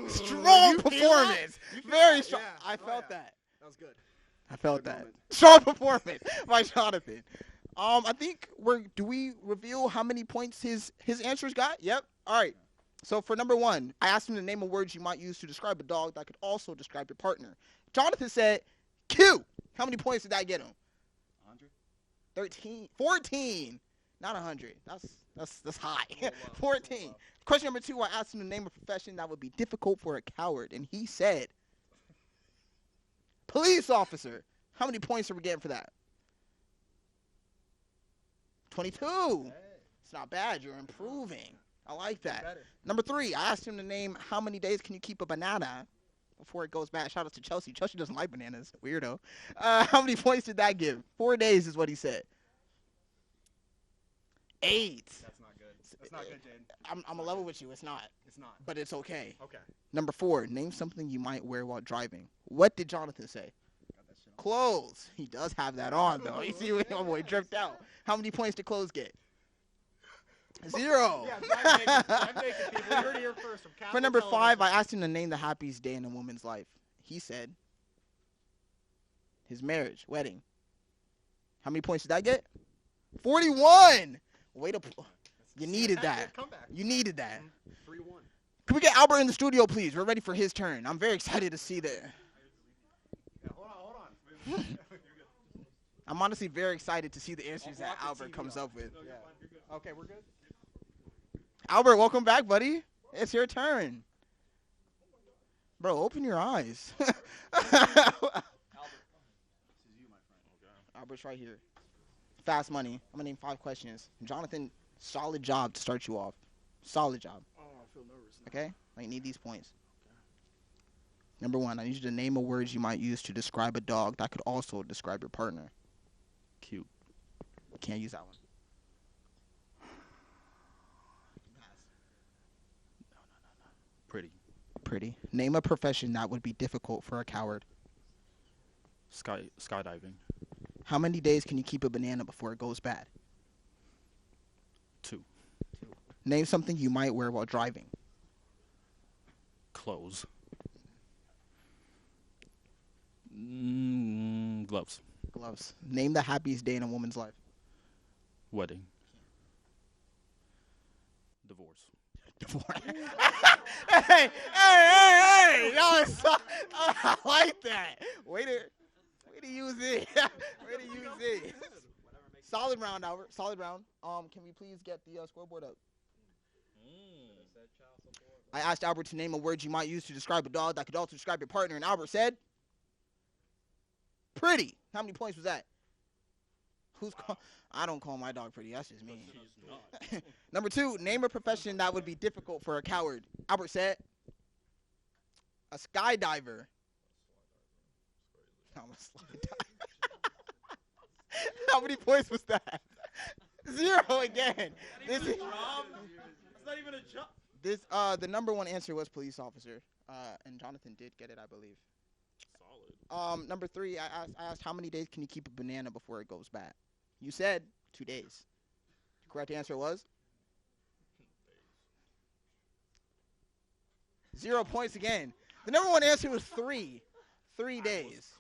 Strong performance. Very strong. I felt that. That was good. I felt that. Strong performance by Jonathan. I think do we reveal how many points his answers got? Yep. All right. So for number 1, I asked him to name a word you might use to describe a dog that could also describe your partner. Jonathan said, cute. How many points did that get him? 100. 13. 14. Not 100. That's high. 14. Question number 2, I asked him to name a profession that would be difficult for a coward, and he said, police officer. How many points are we getting for that? 22. Hey. It's not bad. You're improving. I like that. Number 3, I asked him to name how many days can you keep a banana before it goes bad. Shout out to Chelsea. Chelsea doesn't like bananas. Weirdo. How many points did that give? 4 days is what he said. 8. That's not good. That's not good, Jaden. I'm a level with you. It's not. It's not. But it's okay. Okay. Number 4, name something you might wear while driving. What did Jonathan say? Clothes. He does have that on, though. You see, my boy dripped out. How many points did clothes get? 0. Yeah, drive naked, people. You heard it here first. For number 5, I asked him to name the happiest day in a woman's life. He said his marriage, wedding. How many points did I get? 41. Way to you needed that. You needed that. 3-1. Can we get Albert in the studio, please? We're ready for his turn. I'm very excited to see that. Yeah, hold on. I'm honestly very excited to see the answers that Albert comes up with. Yeah. Okay, we're good. Albert, welcome back, buddy. It's your turn. Bro, open your eyes. Albert's right here. Fast Money. I'm going to name 5 questions. Jonathan, solid job to start you off. Solid job. Oh, I feel nervous now. Okay? I need these points. Number 1, I need you to name a word you might use to describe a dog that could also describe your partner. Cute. Can't use that one. Pretty. Pretty. Name a profession that would be difficult for a coward. Skydiving. How many days can you keep a banana before it goes bad? Name something you might wear while driving. Clothes. Gloves. Gloves. Name the happiest day in a woman's life. Wedding. Divorce. Divorce. hey! Yo, I like that. Way to use it. Way to use it. Solid round, Albert. Solid round. Can we please get the scoreboard up? I asked Albert to name a word you might use to describe a dog that could also describe your partner, and Albert said, pretty. How many points was that? I don't call my dog pretty. That's just me. Number 2, name a profession that would be difficult for a coward. Albert said, a skydiver. I'm a slide diver. How many points was that? 0 again. This is That's not even a job. the number 1 answer was police officer, and Jonathan did get it, I believe. Solid. Number 3, I asked how many days can you keep a banana before it goes bad. You said 2 days. The correct answer was 0 points again. The number 1 answer was 3. 3 days.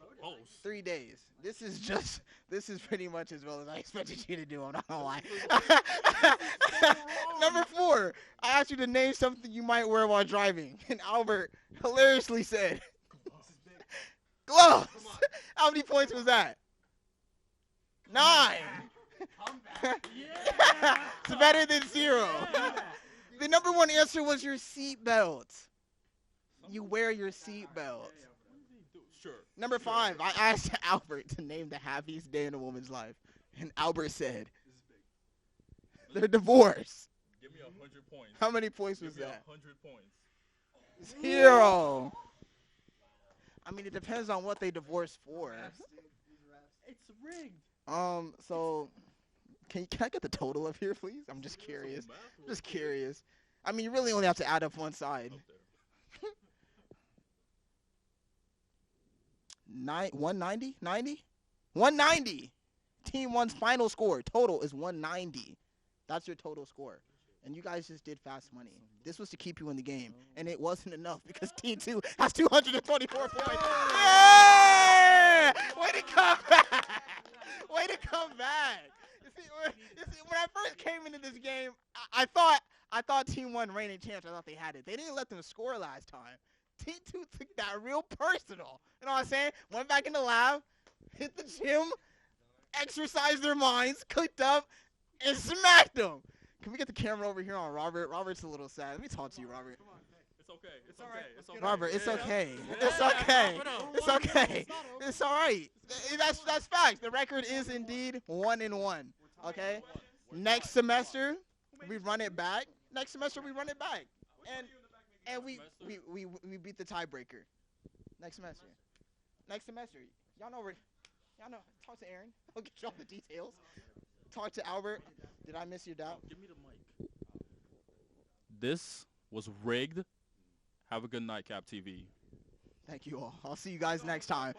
3 days. This is pretty much as well as I expected you to do. I'm not gonna lie. Number 4, I asked you to name something you might wear while driving, and Albert hilariously said gloves. How many points was that? 9. It's better than 0. The number 1 answer was your seatbelt. You wear your seatbelt. Sure. Number 5, I asked Albert to name the happiest day in a woman's life, and Albert said their divorce. Give me 100 points. How many points was Give me that? 100 points. 0. I mean, it depends on what they divorced for. It's rigged. So can I get the total up here, please? I'm just curious. Just curious. I mean, you really only have to add up one side. 190? 90? 190. Team 1's final score total is 190. That's your total score. And you guys just did fast money. This was to keep you in the game, and it wasn't enough because Team 2 has 224 points. Yeah! Way to come back! Way to come back! You see, when I first came into this game, I thought Team 1 reigning champs. I thought they had it. They didn't let them score last time. Team 2 took that real personal. You know what I'm saying? Went back in the lab, hit the gym, exercised their minds, cooked up, and smacked them. Can we get the camera over here on Robert? Robert's a little sad. Let me talk to you, Robert. It's okay. It's okay. It's okay. Robert, it's okay. It's okay. It's okay. It's all right. That's facts. The record is indeed 1-1. Okay. Next semester we run it back. And we beat the tiebreaker. Next semester. Y'all know. Talk to Aaron. I'll get you all the details. Talk to Albert. Did I miss your doubt? Give me the mic. This was rigged. Have a good night, CapTV. Thank you all. I'll see you guys next time.